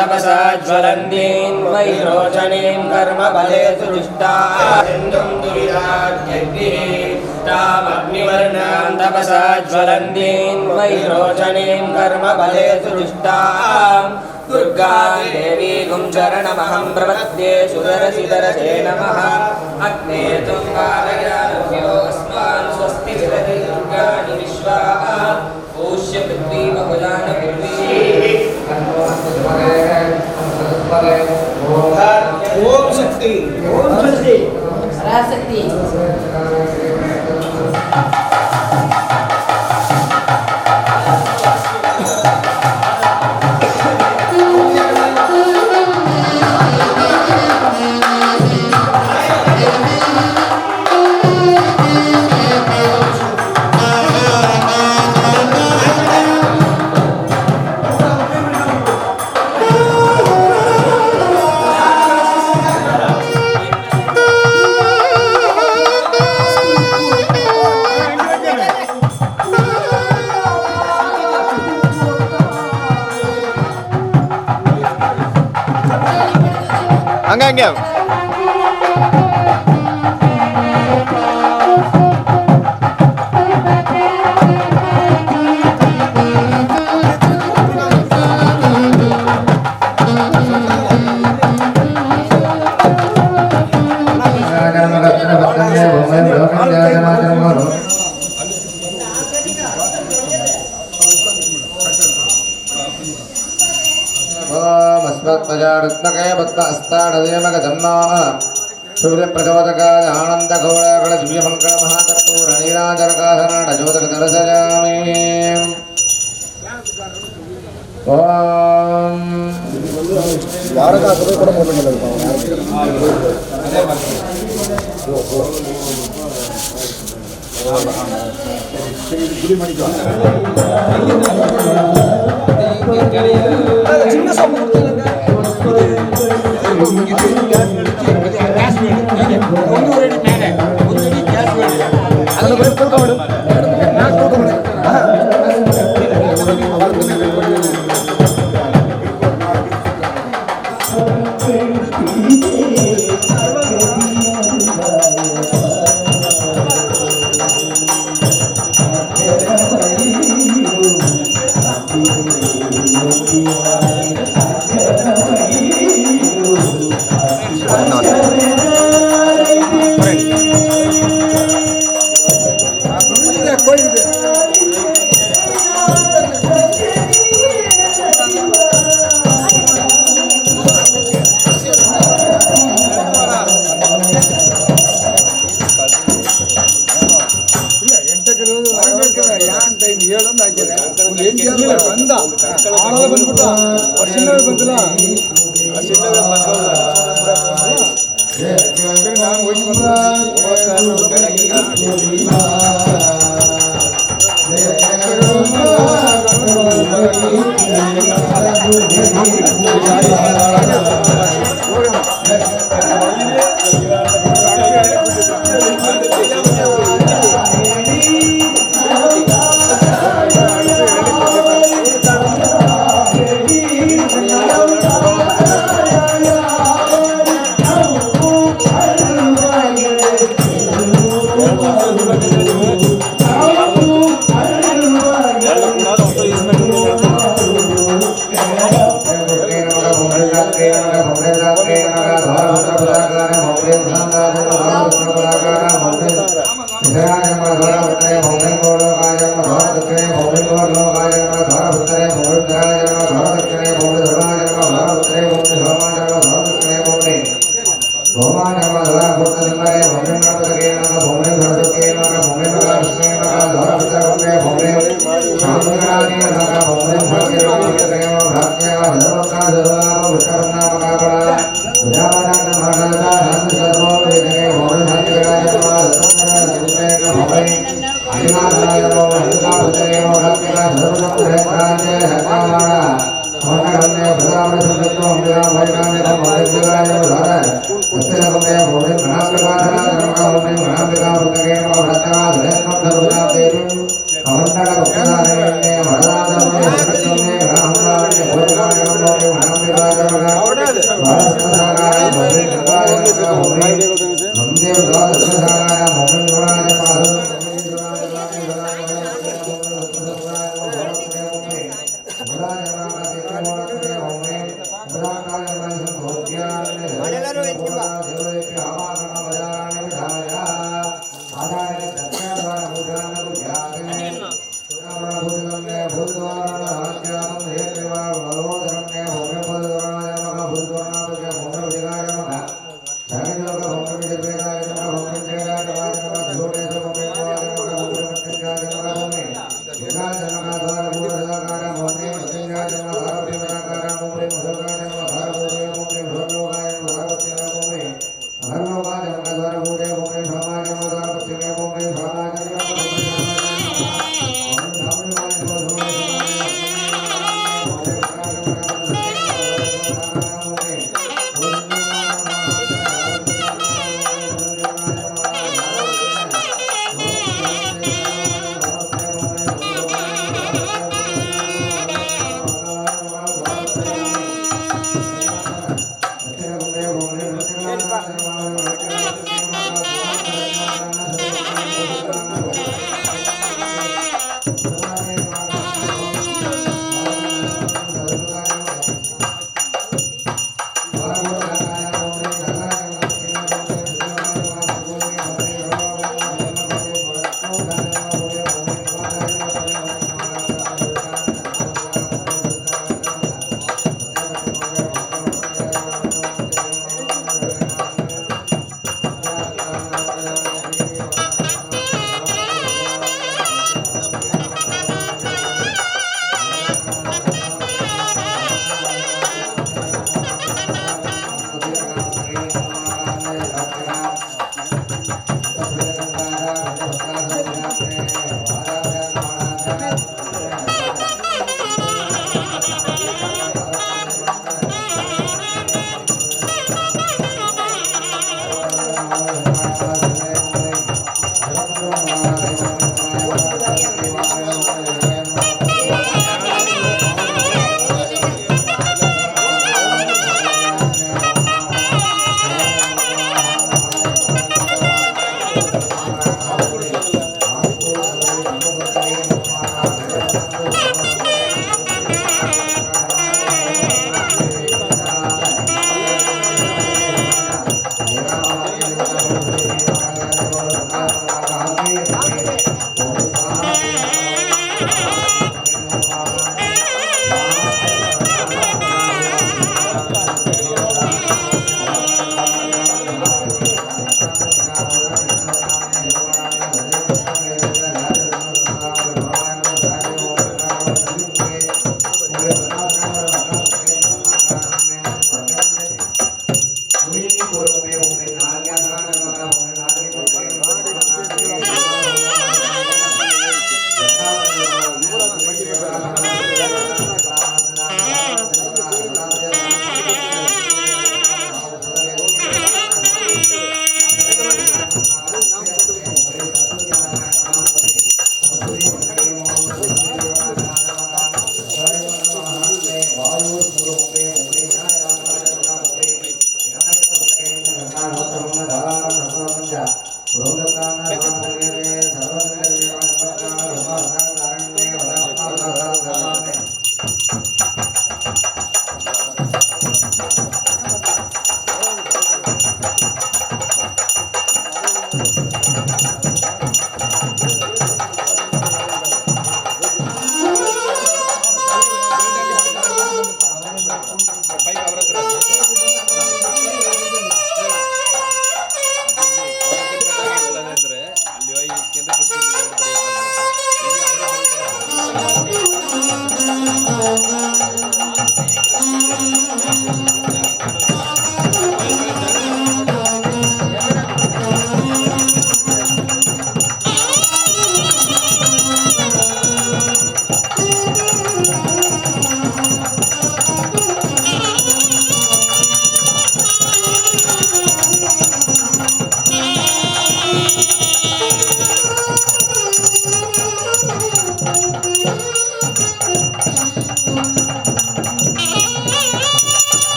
तपसा ज्वलन्तीं वैरोचनीं कर्मफलेषु जुष्टां तामग्निवर्णां तपसा ज्वलन्तीं वैरोचनीं कर्मफलेषु जुष्टां दुर्गा देवी गुं शरणमहं प्रपद्ये सुदरसिदरसे नमः अग्ने त्वं कारयानभ्यो अस्मान् स्वस्ति विदधि दुर्गाणि विश्वा ओष्य पृथ्वी बहुलान पृथ्वी ओम शक्ति पराशक्ति அங்க सूर्यप्रचोदकाय आनन्दघोराकल दिव्यमङ्गल महाकर्पूर नीलाञ्जनकासनाड ज्योतिर्दर्शयामि ओम वारकासुरे ಕೂಡ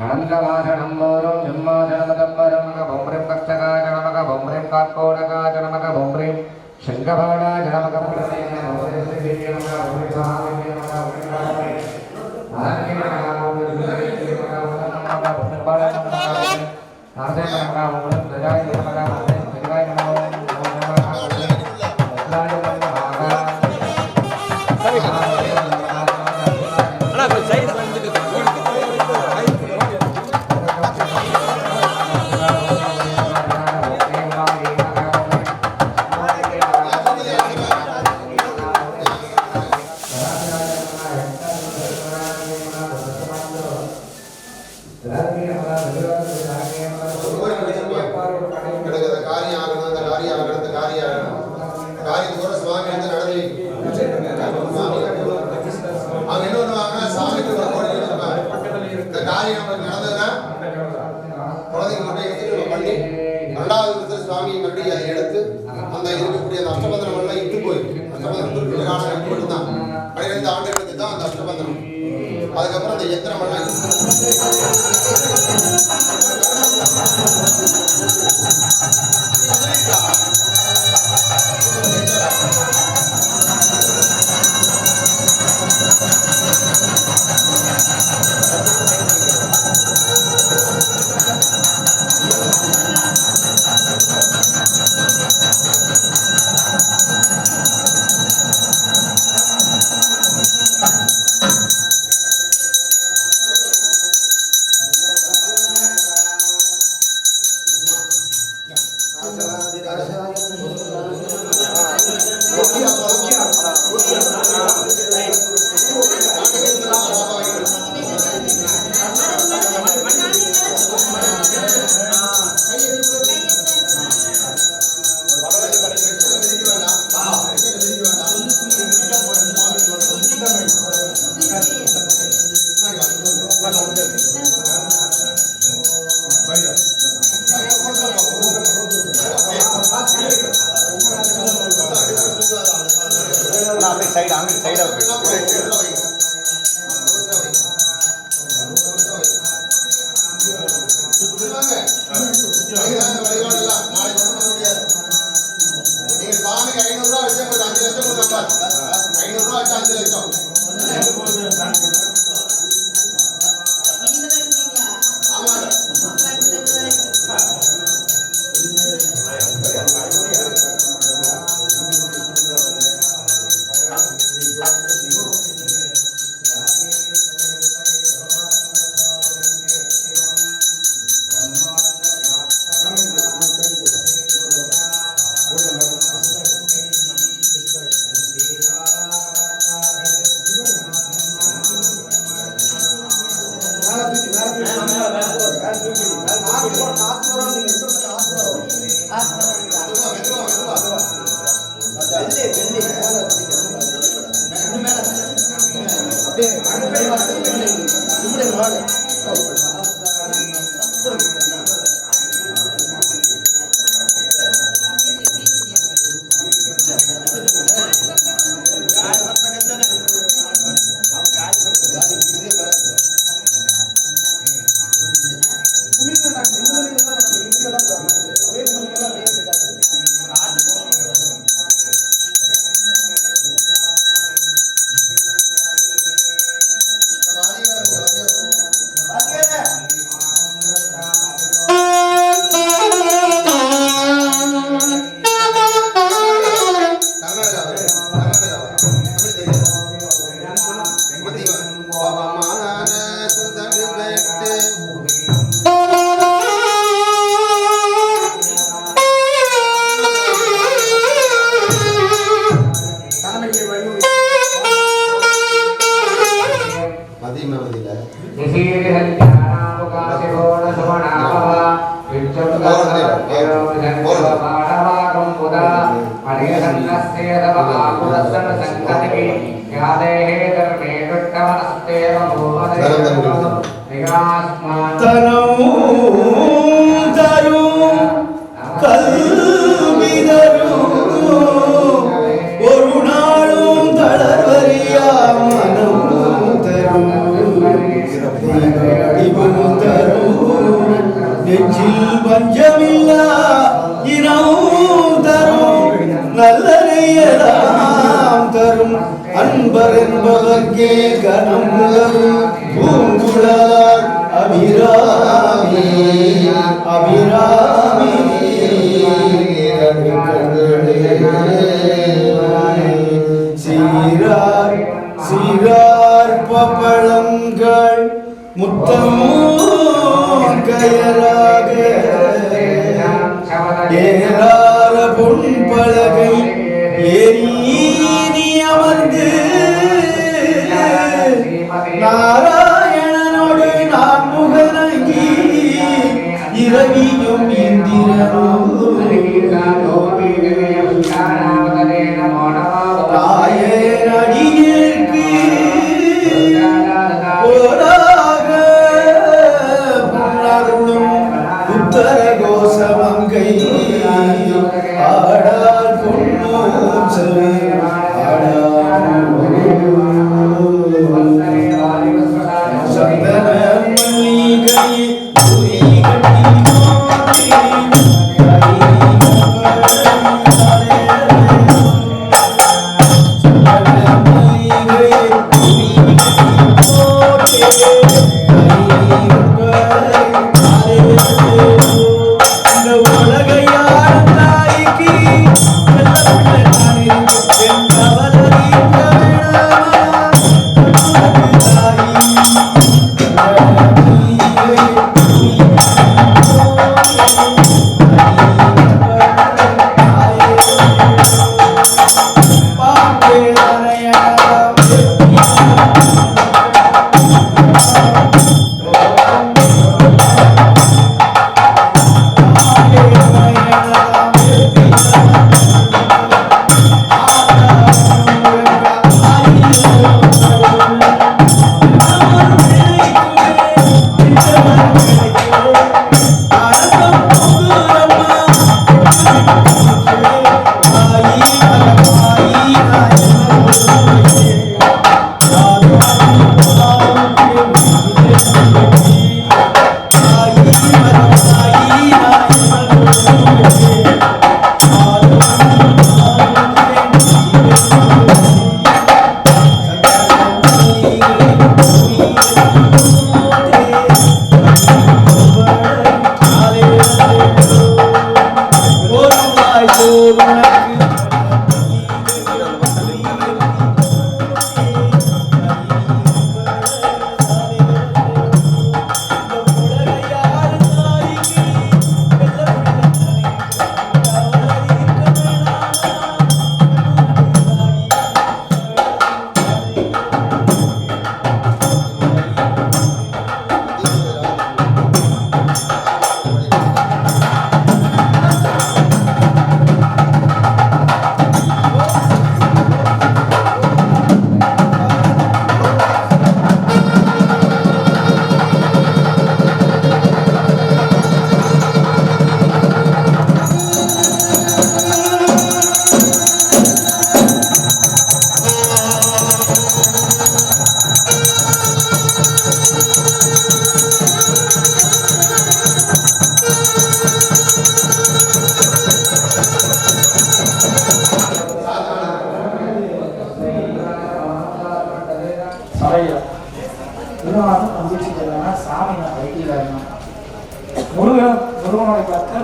अनन्तवासनं मोरो जन्मासनमदम्बरं भौमरिं भक्तकाजनमः Bomrim Karkodaka Janamaka Bomrim Shankabada Janamaka Bomrim சுவாமி மறுபடியும் அதை எடுத்து அந்த இருக்கக்கூடிய அந்த அஷ்டபந்தனம் எல்லாம் இட்டு போய் அஷ்டபந்தனம் மட்டும்தான் 12 ஆண்டுகளுக்கு தான் அந்த அஷ்டபந்தனம். அதுக்கப்புறம் அந்த யந்திரம் எல்லாம் பஞ்சமில்லா நமக்கே கணமுதரும் பூங்குழலார் அபிராமி அபிராமி சீரார் சீரார் பப்பழங்கள் முத்தமும் கயராக ஏறார பொன் பலகை ஏறி நீ அமர்ந்து நாராயணனோடு நான் முகநங்கி இரவியும் இந்திரனோ தாயனடியேற்கு போராக புனருளும் உத்தர கோசமங்கை ஆடால் பொன்னும் செல்வி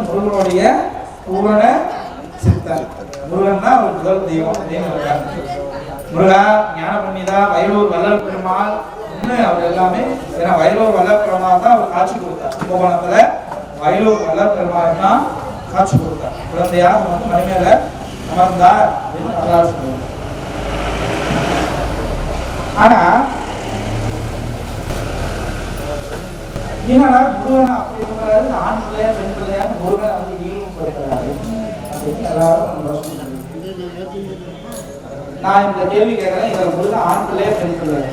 முருகனுடைய பூரண சித்தன். முருகன் தான் ஒரு முதல் தெய்வம். முருகா, ஞான பண்ணிதா, வயலூர் வல்லல் பெருமாள் அவர் எல்லாமே. ஏன்னா வயலூர் வல்லல் பெருமாள் தான் அவர் காட்சி கொடுத்தார். கும்பகோணத்துல வயலூர் வல்லல் பெருமாள் தான் காட்சி கொடுத்தார். குழந்தையார் வந்து மணிமேல அமர்ந்தார் அப்படின்னு வரலாறு சொல்லுவாங்க. ஆனா என்னன்னா முருகன் அப்படி இருக்கிறாரு, ஆண் பிள்ளையா பெண் பிள்ளையா முருகன் வந்து ஈடுபடுத்துறாரு அப்படின்னு எல்லாரும். நான் இந்த கேள்வி கேட்கிறேன், இதுல முருகன் ஆண் பிள்ளையா பெண் பிள்ளையா?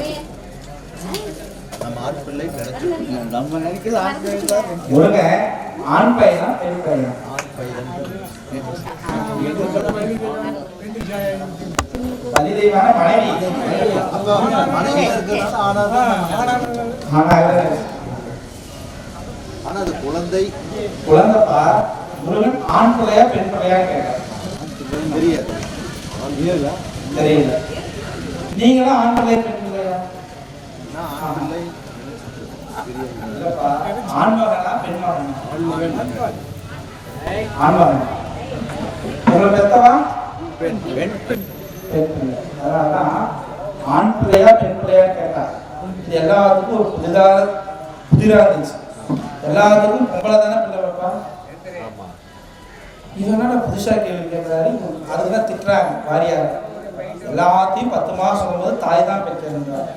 முருகன் ஆண் பையனா பெண் பையனா? பனிதெய்வான மனைவி. ஆனா அது குழந்தை குழந்தைப்பா. முருகன் ஆண் பிள்ளையா பெண் பிள்ளையா கேட்கிறேன். தெரியாது, தெரியல. நீங்களும் ஆண் பிள்ளையா பெண் பிள்ளையா? இல்லப்பா, ஆண்மகனா பெண்மகனா? ஆண்மகன். உங்களை பெத்தவா பெண் பிள்ளை. அதனாலதான் ஆண் பிள்ளையா பெண் பிள்ளையா கேட்டா இது எல்லாத்துக்கும் ஒரு புதிரா இருந்துச்சு. எல்லாத்துக்கும் பொம்பளை தானே பிள்ளை வைப்பா. இதனால புதுசா கேள்வி கேட்கிறாரு. அதுதான் திட்டுறாங்க வாரியார். எல்லாத்தையும் 10 மாசம் சொல்லும்போது தாய் தான் பெற்றிருந்தார்.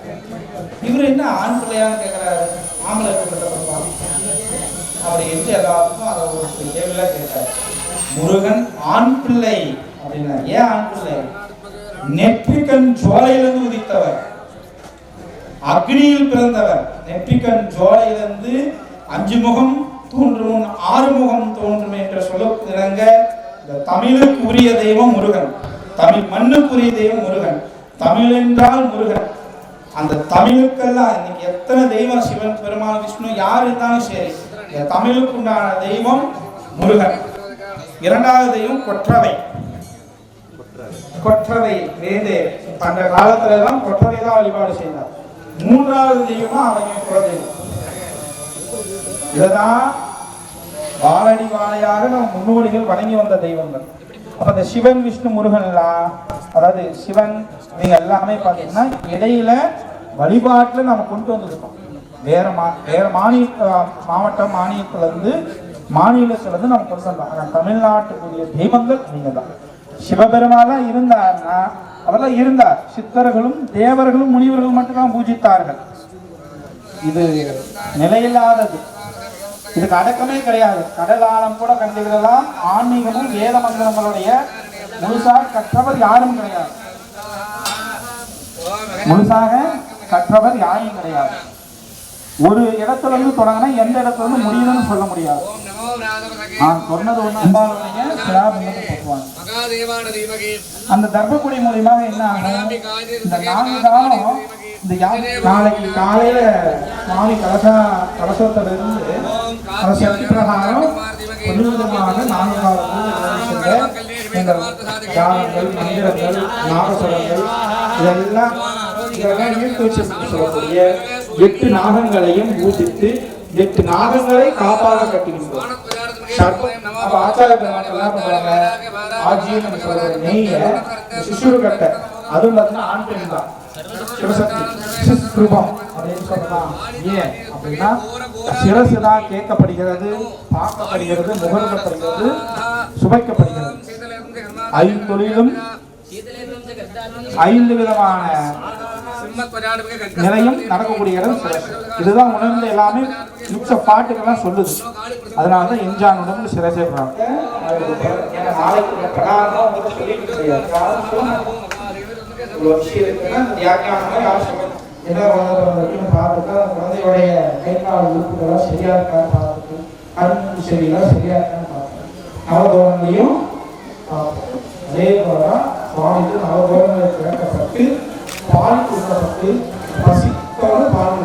இவர் என்ன ஆண் பிள்ளையான்னு கேட்கிறாரு, ஆம்பளை பிள்ளை அப்படி என்று எல்லாத்துக்கும் அதை ஒரு கேள்வியெல்லாம் கேட்டார். முருகன் ஆண் பிள்ளை அப்படின்னா ஏன் ஆண் பிள்ளை? நெற்றிக்கண் ஜோலையிலிருந்து உதித்தவர், அக்னியில் பிறந்தவர். நெற்றிக்கண் ஜோலையிலிருந்து 5 முகம் தோன்றும் 6 முகம் தோன்றும் என்ற சொல்லத்திறங்க இந்த தமிழுக்கு உரிய தெய்வம் முருகன், தமிழ் மண்ணுக்குரிய தெய்வம் முருகன். தமிழ் என்றால் முருகன். அந்த தமிழுக்கெல்லாம் இன்னைக்கு எத்தனை தெய்வம், சிவன், பெருமாள், விஷ்ணு யார் இருந்தாலும் சரி, இந்த தமிழுக்கு உண்டான தெய்வம் முருகன். இரண்டாவது தெய்வம் கொற்றவை. கொற்றவை வேந்தே அந்த காலத்துல எல்லாம் கொற்றவை தான் வழிபாடு செய்தார். மூன்றாவது தெய்வமா அவங்க குலதெய்வம். இதுதான் வாழடி வாழையாக நம்ம முன்னோடிகள் வணங்கி வந்த தெய்வங்கள். அப்ப இந்த சிவன், விஷ்ணு, முருகன் எல்லாம், அதாவது சிவன் நீங்க எல்லாமே பாத்தீங்கன்னா இடையில வழிபாட்டுல நம்ம கொண்டு வந்துருக்கோம். வேற மாவட்டம் மாநிலத்துல இருந்து நம்ம கொண்டு வந்தோம். தமிழ்நாட்டுக்குரிய தெய்வங்கள் நீங்க தான். சிவபெருமானா இருந்தார்னா அவரெல்லாம் இருந்தார். சித்தர்களும் தேவர்களும் முனிவர்களும் மட்டும்தான் பூஜித்தார்கள். இது நிலையில்லாதது. இதுக்கு அடக்கமே கிடையாது. கடலாலம் கூட கண்டுகளெல்லாம் ஆன்மீகமும் வேத மந்திரங்களுடைய முழுசாக கற்றவர் யாரும் கிடையாது. முழுசாக கற்றவர் யாரும் கிடையாது. ஒரு இடத்துல இருந்து தொடங்கினா எந்த இடத்துல இருந்து முடியுதுன்னு சொல்ல முடியாது. நான் சொன்னது ஒண்ணு, அம்பாளுடைய சிராபந்தத்தை போக்குவாங்க. அந்த தர்மக்குடி மூலியமாக என்ன ஆகும், இந்த 4 காலம் இந்த நாளைக்கு காலையில சுவாமி கலசத்திலிருந்து சக்தி பிரகாரம் கொஞ்சமாக 4 காலம் எங்கள் தியானங்கள், மந்திரங்கள், நாகசுரங்கள் இதெல்லாம் ஈர்த்து வச்சு சொல்லக்கூடிய 8 நாகங்களையும் பூஜித்து 8 நாகங்களை காப்பாக கட்டுகின்றோம். ஆச்சார பெருமாள் பண்ணுவாங்க, ஆஜியம் சொல்ற நெய்ய சிசுரு கட்ட, அதுவும் பார்த்தீங்கன்னா ஆண் பெண் தான். சிவசக்தி சிஸ்ரூபம் அப்படின்னு சொல்லலாம். ஏன் அப்படின்னா சிரசு தான் கேட்கப்படுகிறது, பார்க்கப்படுகிறது, முகர்க்கப்படுகிறது, சுவைக்கப்படுகிறது. 5 தொழிலும் 5 விதமான நிலையும் நடக்கக்கூடிய இடம் சிரசு. இதுதான் உணர்ந்து எல்லாமே மிச்ச பாட்டுக்கெல்லாம் சொல்லுது. அதனாலதான் எஞ்சான் உடம்பு சிரசே குழந்தையுடைய கை கால் உறுப்புகளாம் சரியா இருக்கான்னு பார்த்துட்டு, கண் செடியெல்லாம் சரியா இருக்கான்னு பார்த்துட்டு, நவதோரங்களையும் அதே போலதான் சுவாமிக்கு நவதோரங்களை திறக்கப்பட்டு பால் கொடுக்கப்பட்டு பசிக்காத பால்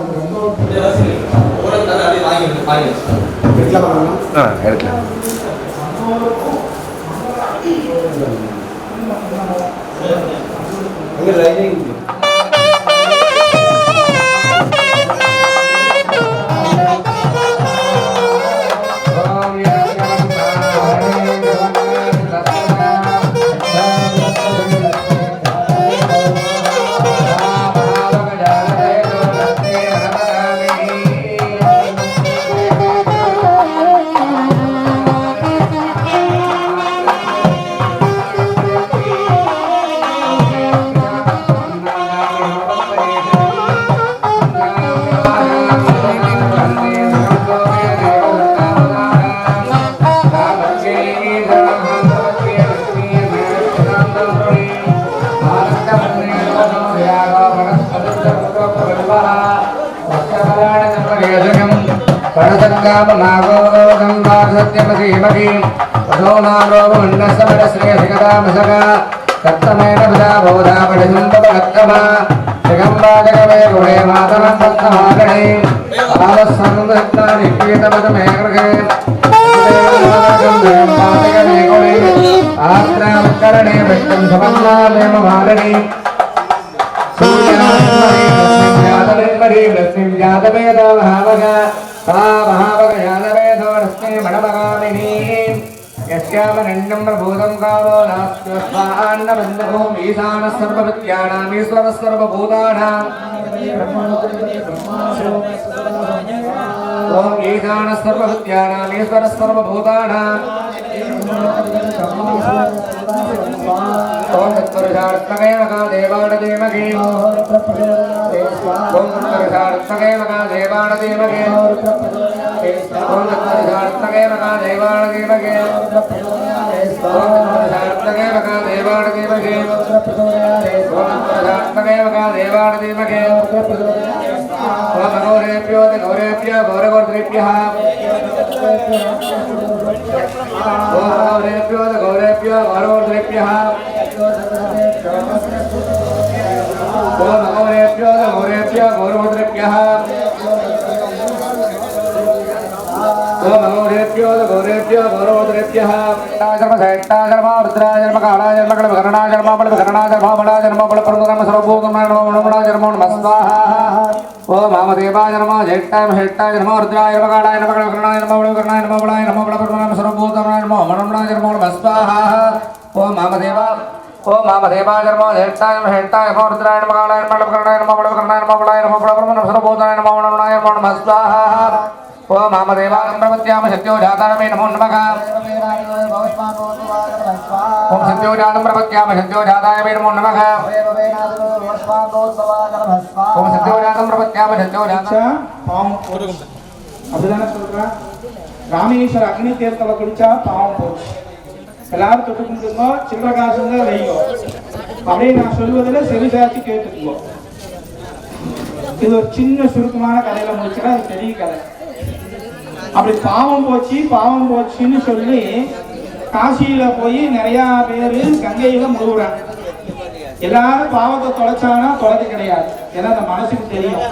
ब्रह्मणि लक्ष्मीं जातवेदो महावग सा महावग जातवेदो लक्ष्मी मणमगामिनी यस्यामनन्यं प्रभूतं कामो नास्त्यस्वान्नबन्धभूम् ईशानः सर्वविद्यानाम् ईश्वरः सर्वभूतानाम् ॐ ईशानः सर्वविद्यानाम् ईश्वरः सर्वभूतानाम् ॐ तत्पुरुषार्थके मका देवाणधीमहि ॐ तत्पुरुषार्थके मका देवाणधीमहि ॐ तत्पुरुषार्थके मका देवाणधीमहि ॐ तत्पुरुषार्थके मका देवाणधीमहि ॐ तत्पुरुषार्थके मका देवाणधीमहि ॐ गौरेभ्यो गौरेभ्य गौरगोत्रेभ्यः गौरेभ्यो गौरेभ्य गौरगोत्रेभ्यः गौरेभ्यो गौरेभ्य गौरगोत्रेभ्यः गौरेभ्यो गौरेभ्य गौरगोत्रेभ्यः जन्म रुद्राजन्म कालाजन्म कलकरणाजन्म बलकरणाजन्म बलाजन्म बलप्रमुदम सर्वभूतम नमो जन्म नमस्वाहा ओ मामदेवा जन्म ज्येष्ठाय महेष्ठाय जन्म रुद्राय नमः कालाय नमः कलकरणाय नमः बलकरणाय नमः बलाय नमः बलप्रमुदम सर्वभूतम नमो जन्म नमस्वाहा ओ मामदेवा जन्म ज्येष्ठाय महेष्ठाय नमः रुद्राय नमः कालाय नमः कलकरणाय नमः बलकरणाय नमः बलाय नमः बलप्रमुदम सर्वभूतम नमो जन्म नमस्वाहा ओ मामदेवानं प्रपद्यामः सत्यो जातारमे नमो नमः ओम सत्यो जातं प्रपद्यामः सत्यो जाताय नमो नमः ओम सत्यो जातं प्रपद्यामः सत्यो जाताय பாவம் போகும் அப்படிதானே சொல்றா. ராமேஸ்வர அக்னி தீர்த்தல குளிச்சா பாவம் போகும். எல்லாரும் தொட்டு கும்பிடுங்க, சில்லற காசுங்க வைங்க. அப்படியே நான் சொல்வதில் செவிசாச்சி கேட்டுக்குங்க. இது ஒரு சின்ன சுருக்கமான கதையில முடிச்சுன்னா அது பெரிய கதை. அப்படி பாவம் போச்சுன்னு சொல்லி காசியில போய் நிறைய பேரு கங்கையில முழுகுறாங்க. எல்லாரும் பாவத்தை தொலைச்சானா தொலைக்க கிடையாது. ஏன்னா அந்த மனசுக்கு தெரியும்.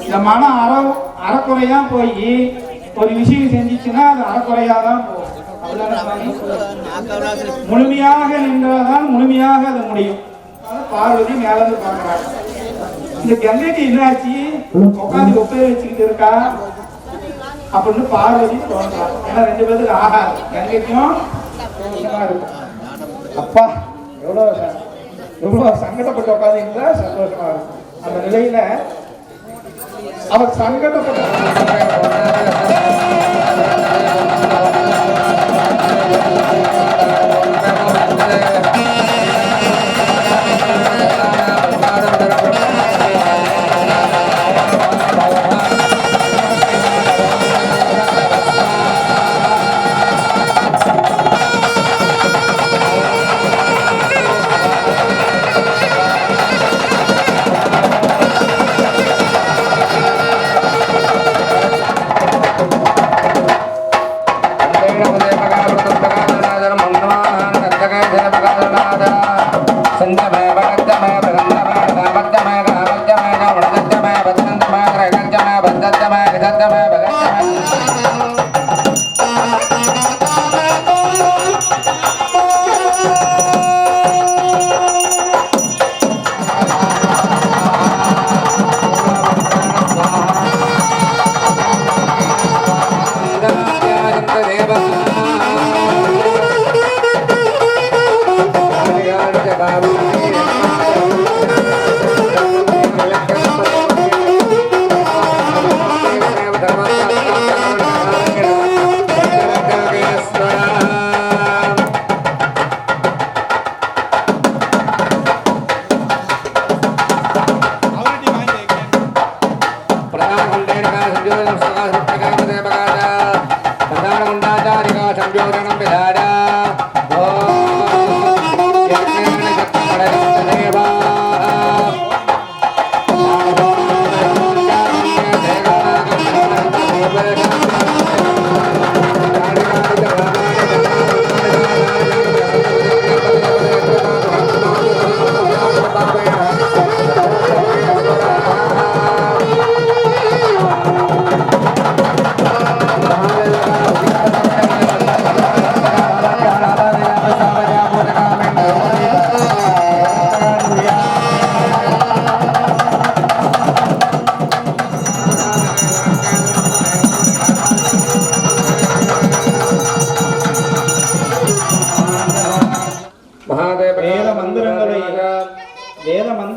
இந்த மனம் அறக்குறையா போய் ஒரு விஷயம் செஞ்சிச்சுன்னா அது அறக்குறையாதான் போகும். முழுமையாக நின்றாதான் முழுமையாக அது முடியும். பார்வதி மேலிருந்து பார்க்கிறாங்க. இந்த கங்கைக்கு என்னாச்சு, உட்காந்து ஒப்பை வச்சுக்கிட்டு இருக்கா அப்படின்னு பார்வதி தோன்றாங்க. ஏன்னா ரெண்டு பேருக்கு ஆகாது. கங்கைக்கும் இருக்கும். அப்பா எவ்வளவு சங்கடப்பட்டு உட்காந்து இருந்தா சந்தோஷமா இருக்கும். அந்த நிலையில அவர் சங்கடப்பட்ட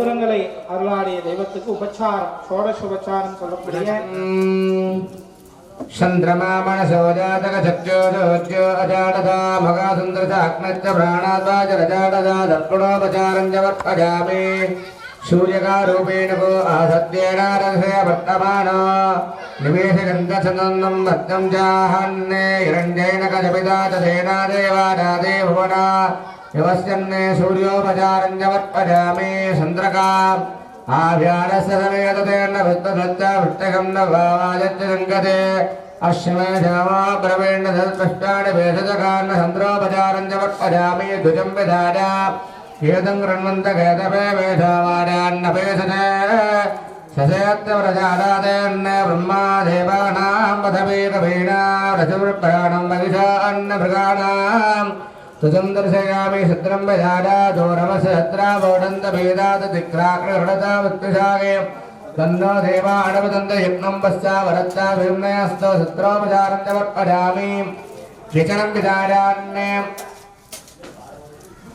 மந்திரங்களை அருளாடிய தெய்வத்துக்கு உபச்சாரம் ஷோடச உபச்சாரம் சொல்லக்கூடிய चंद्रमा मनसो जातक चक्षुर्ज्यो अजाडदा मगासुंदरच अग्नच्च प्राणाद्वाजरजाडदा दत्पुणोपचारं च वर्पजामि सूर्यकारूपेण को आसद्येन रथय वर्तमानो निवेशगन्धचन्दनं वर्तं जाहन्ने हिरण्येन कजपिता च सेना देवानादे भुवना विवस्यन्ने सूर्योपचारं च वर्पजामि चन्द्रका आभ्यानस्य समेततेन वृत्तदत्ता वृत्तकं न भावाजच्च रङ्गते अश्वमे श्यामा ब्रवेण्ण सत्पष्टानि भेषजकान्न चन्द्रोपचारं च वर्पजामि द्विजं विधाय एतं गृह्णन्तकेतपे वेषावाडान्नपेशते ससेत्तव्रजादातेन्न ब्रह्मा देवानां पथमेकवीणा रसवृप्राणं महिषा अन्नभृगाणाम् तुझं दर्शयामि शत्रं विधारा दोरवसहस्रावोडन्तभेदात् दिक्राकृहृणता वृत्तिशागे तन्नो देवा अणवदन्त यज्ञं पश्चा वरत्ता विर्मयस्तो शत्रोपचारं च वर्पजामि व्यचनं विधारान्ने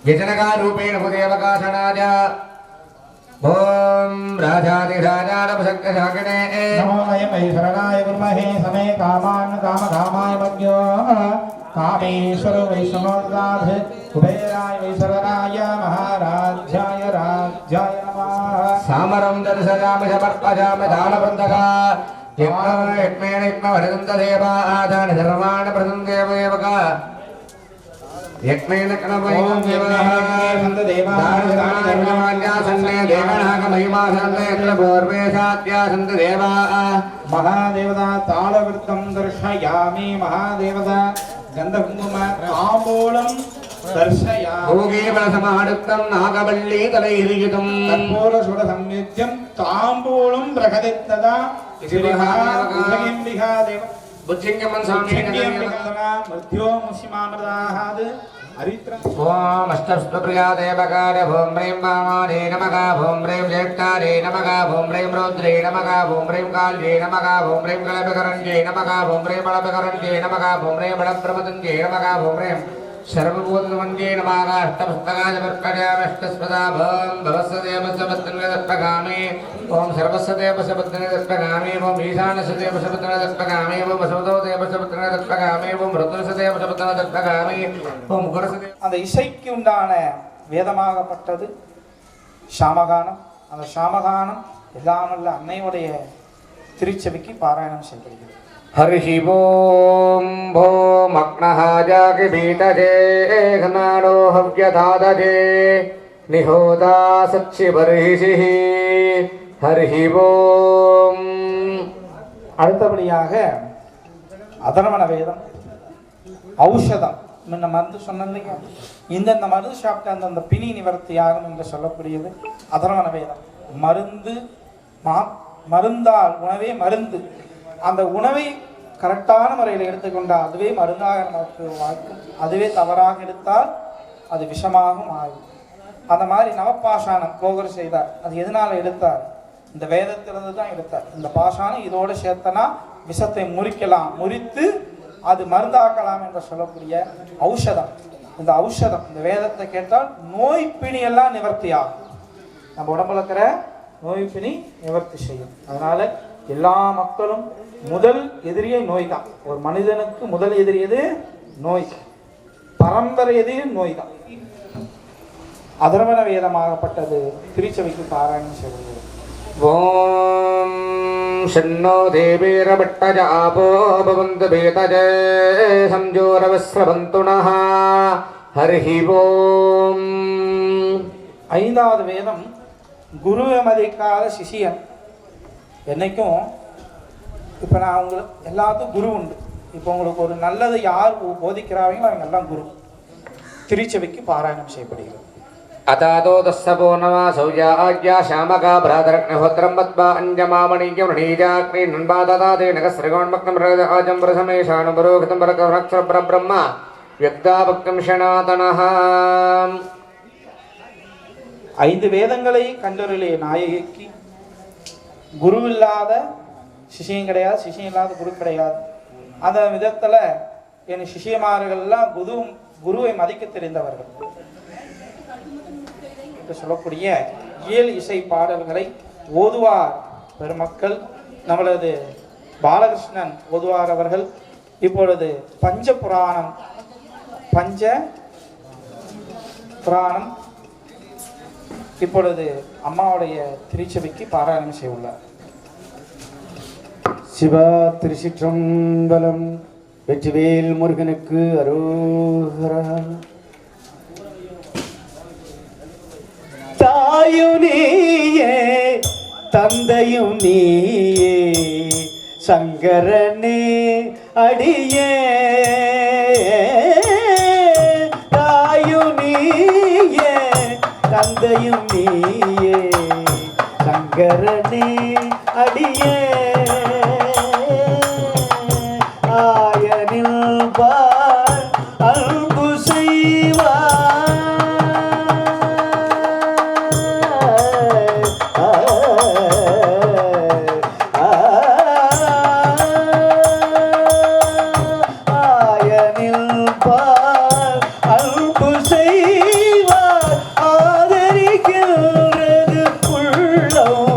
व्यचनकारूपेण भूदेवकाशनाय ॐ राजाधिराजानपशक्तिशाकिने नमो अयमहि शरणाय विद्महे समे कामान् कामकामाय मज्ञो कामेश्वर वैष्णवोद्गाध कुबेराय वैशरणाय महाराज्याय राज्याय नमः सामरं दर्शयामि समर्पयामि दानवृन्दका यज्ञेन यज्ञवरदन्तदेवा आदान धर्माण प्रसन्देवका यज्ञेन कणमयं देवाः दानधर्मान्यासन्ने देवनागमहिमासन्ने पूर्वेशात्यासन्त देवाः महादेवता तालवृत्तं दर्शयामि महादेवता गन्धकुङ्कुम ताम्बूलं दर्शयामि भोगेवलसमायुक्तं नागवल्ली तलैर्युतं तत्पूर्वषुडसंयुज्यं ताम्बूलं प्रकटितदा देव बुद्धिङ्गमं स्वामी मध्यो मुषिमामृदाहाद् हरित्रं ओम अष्टप्रिया देवकार्य भूम ह्रीं वामाने नमः भूम ह्रीं ज्येष्ठाने नमः भूम ह्रीं रौद्रे नमः भूम ह्रीं काल्ये नमः भूम ह्रीं कलपकरण्ये नमः भूम ह्रीं बलपकरण्ये नमः भूम ह्रीं बलप्रमदन्ये नमः भूम ह्रीं सर्वभूतमन्ये नमः अष्टपुस्तकाय वर्पयामि अष्टस्पदा भवस्य देवस्य पत्नी दत्तगामि ओम सर्वस्य देवस्य पत्नी दत्तगामि ओम ईशानस्य देवस्य पत्नी दत्तगामि ओम वसुदेव देवस्य पत्नी दत्तगामि ओम ऋतुस्य देवस्य पत्नी दत्तगामि ओम गुरुस्य அந்த இசைக்கு உண்டான வேதமாகப்பட்டது சாமகானம். அந்த சாமகானம் எல்லாமல்ல அன்னையுடைய திருச்செவிக்கு பாராயணம் செய்யப்படுகிறது. हरिः ओम भोम अग्नः जागिबीतजे घनानो हव्यधादजे निहोदा सच्चिबर्हिषिः हरिः ओम. அடுத்தபடியாக அதர்வண வேதம் ஔஷதம். முன்ன மருந்து சொன்னேன் இல்லையா, இந்த மருந்து சாப்பிட்டு அந்த பிணி நிவர்த்தி ஆகும் என்று சொல்லக்கூடியது அதர்வண வேதம். மருந்து மருந்தால் உணவே மருந்து. அந்த உணவை கரெக்டான முறையில் எடுத்துக்கொண்டால் அதுவே மருந்தாக நமக்கு வாய்க்கும். அதுவே தவறாக எடுத்தால் அது விஷமாகவும் ஆகும். அந்த மாதிரி நவப்பாஷானம் போகர் செய்தார். அது எதனால் எடுத்தார்? இந்த வேதத்திலிருந்து தான் எடுத்தார். இந்த பாஷானம் இதோடு சேர்த்தனா விஷத்தை முறிக்கலாம், முறித்து அது மருந்தாக்கலாம் என்று சொல்லக்கூடிய ஔஷதம். இந்த ஔஷதம் இந்த வேதத்தை கேட்டால் நோய் பிணியெல்லாம் நிவர்த்தி ஆகும். நம்ம உடம்புல இருக்கிற நோய் பிணி நிவர்த்தி செய்யும். அதனால எல்லா மக்களும் முதல் எதிரியே நோய் தான். ஒரு மனிதனுக்கு முதல் எதிரி எது? நோய். பரம்பரை எதிரி நோய் தான். அதர்வண வேதமாகப்பட்டது திருச்சபைக்கு பாராயணம் செய்வது. ஓம் ஷன்னோ தேவீரபட்டஜ ஆபோ பவந்து பேதஜே சம்ஜோரவஸ்ரவந்து நஹ ஹரிஹி ஓம். ஐந்தாவது வேதம் குருவை மதிக்காத சிஷியன். என்னைக்கும் இப்போ நான் உங்களுக்கு எல்லாத்துக்கும் குரு உண்டு. இப்போ உங்களுக்கு ஒரு நல்லது யார் போதிக்கிறாங்களோ அவங்க எல்லாம் குரு. திருச்சபைக்கு பாராயணம் செய்யப்படுகிறது. अतादो दस्सपो नमः सौजा आज्ञा शामका भ्रातरग्निहोत्रं मत्वा अञ्जमामणीयं ऋणीजाग्नि नन्बाददाते नगस्रगोण्मग्नं रजं प्रसमेशानुपरोहितं परकवृक्षब्रह्म व्यक्ताभक्तं षणातनः. 5 வேதங்களை கண்டொருளிய நாயகிக்கு குரு இல்லாத சிஷியம் கிடையாது, சிஷியம் இல்லாத குரு கிடையாது. அந்த விதத்தில் என் சிஷியமார்கள்லாம் குருவை மதிக்க தெரிந்தவர்கள் என்று சொல்லக்கூடிய இயல் இசை பாடல்களை ஓதுவார் பெருமக்கள் நம்மளது பாலகிருஷ்ணன் ஓதுவார் அவர்கள் இப்பொழுது பஞ்ச புராணம் இப்பொழுது அம்மாவுடைய திருச்சபைக்கு பாராயணம் செய்ய உள்ளார். சிவா திருச்சிற்றம்பலம். வெற்றிவேல் முருகனுக்கு அரோகரா. தாயும் நீயே தந்தையும் நீயே சங்கரனே அடியே. தாயும் நீயே தந்தையும் நீயே சங்கரனே அடியே. ஆயனில் பார் அன்பு செய்வார். ஆயனில் பார் அன்பு செய்வார். ஆதரிக்கிறது உள்ளம்.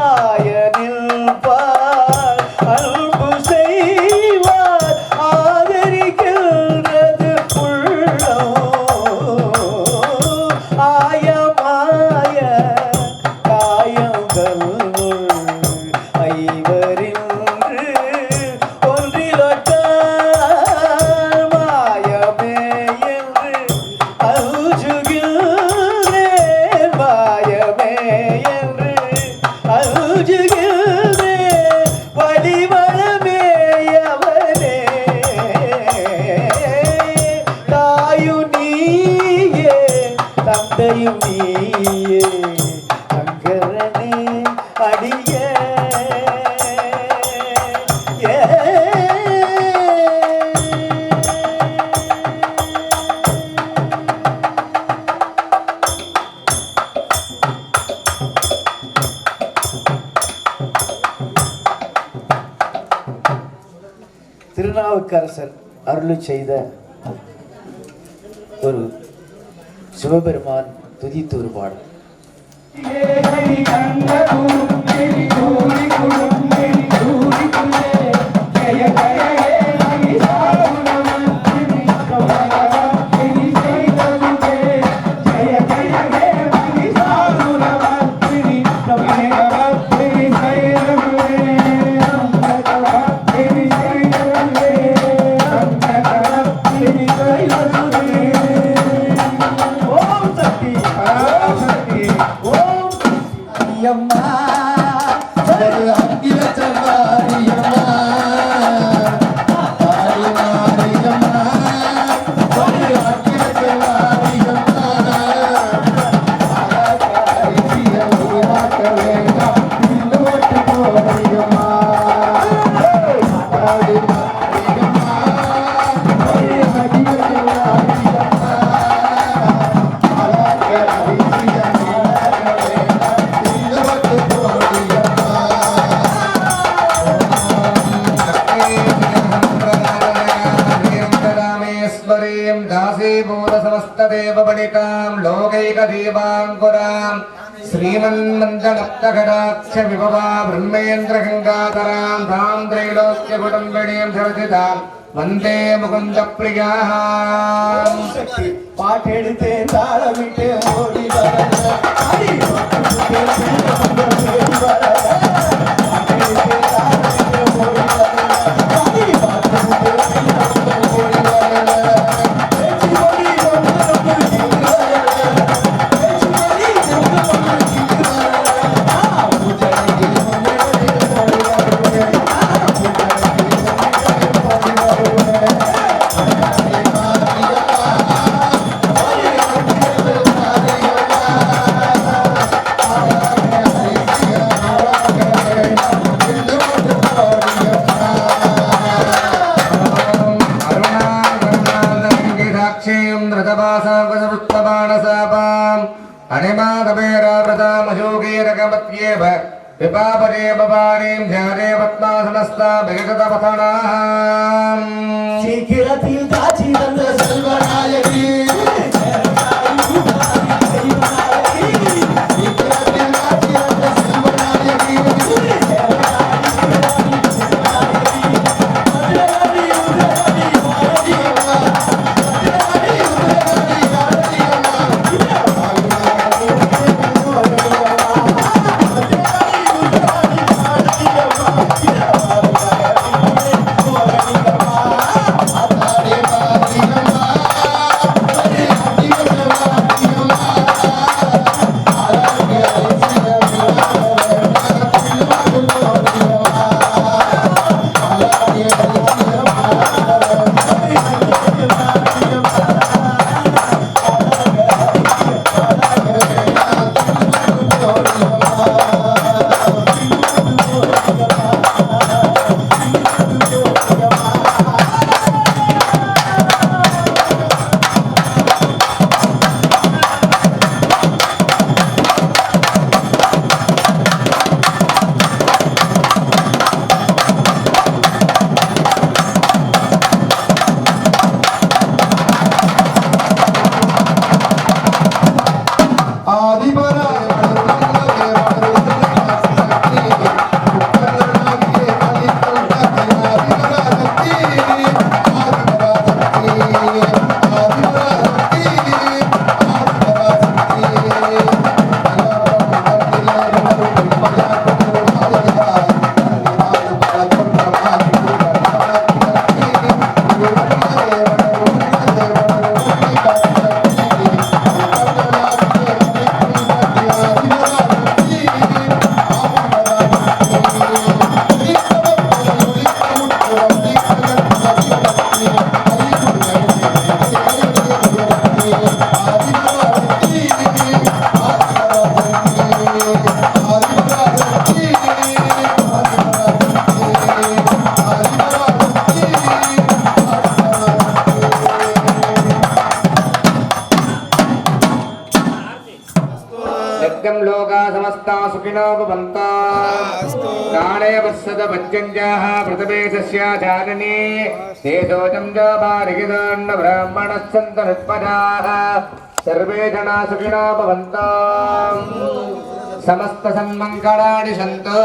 ஆயனில் பார் அன்பு செய்வார். ஆதரிக்கிறது உள்ளம். ஆயமாய காயங்கள் ஐவரின்று ஒன்றிலொட்டார். மாயமே என்று அழுகுகிறேன். மாயமே என்று அழுகுகிறேன். வழிவளமேயவனே. தாயும் நீயே தந்தையும் நீயே சங்கரனே அடியே. திருநாவுக்கரசர் அருளி செய்த ஒரு சிவபெருமான் துதித்து ஒரு பாடல். श्रीमन्मन्दनप्तकटाक्ष विभवा ब्रह्मेन्द्र गंगाधरां धाम त्रैलोक्य कुटुंबिनीं सर्वजितां वन्दे मुकुन्द प्रियाः. பாட்டெடுத்தே தாளமிட்டு ஓடி வர विपापरे बबारीं ध्याने पद्मासनस्था विगतपथनाः சீக்கிரத்தில் காட்சி தந்த செல்வநாயகி सत्यं लोका समस्ता सुखिनो भवन्तु काले वत्सद पञ्चञ्जाः प्रथमेशस्याचारिणी देशोजं च पारिगिदन्न ब्राह्मणस्सन्तनुत्पदाः सर्वे जना सुखिनो भवन्तु समस्त सन्मङ्गलानि सन्तु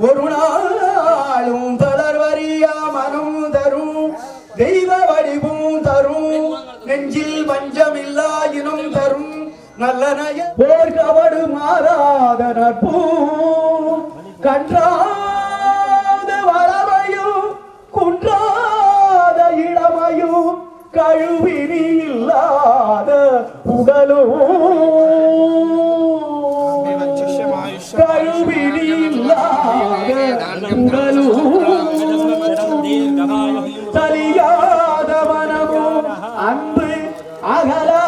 ஒரு நாளும் தளர்வறியா மனம் தரும் தெய்வ வடிவும் தரும் நெஞ்சில் பஞ்சமில்லா இனம் தரும் நல்ல நய போர்கவடு மாறாத நட்பு கன்றாத வரவையும் குன்றாத இளமையும் கழுவினி இல்லாத உடலும் கழுவினி தலியாத மனமும் அன்பு அகலா